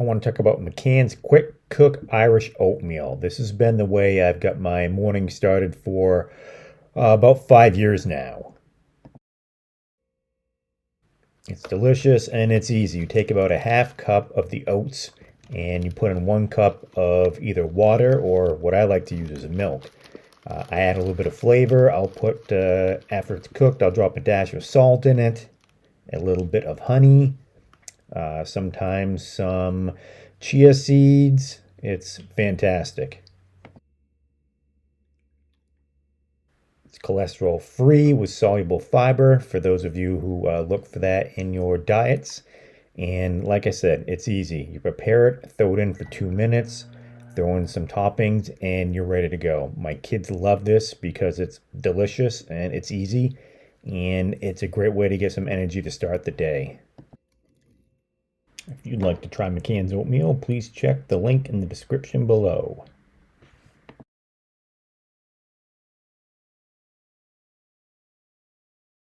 I want to talk about McCann's Quick Cook Irish Oatmeal. This has been the way I've got my morning started for about 5 years now. It's delicious and it's easy. You take about a half cup of the oats and you put in 1 cup of either water or what I like to use is milk. I add a little bit of flavor. I'll put, after it's cooked, I'll drop a dash of salt in it, a little bit of honey, sometimes some chia seeds. It's fantastic. It's cholesterol free with soluble fiber for those of you who look for that in your diets. And like I said, it's easy. You prepare it, throw it in for 2 minutes, throw in some toppings, and you're ready to go. My kids love this because it's delicious and it's easy, and it's a great way to get some energy to start the day. If you'd like to try McCann's oatmeal, please check the link in the description below.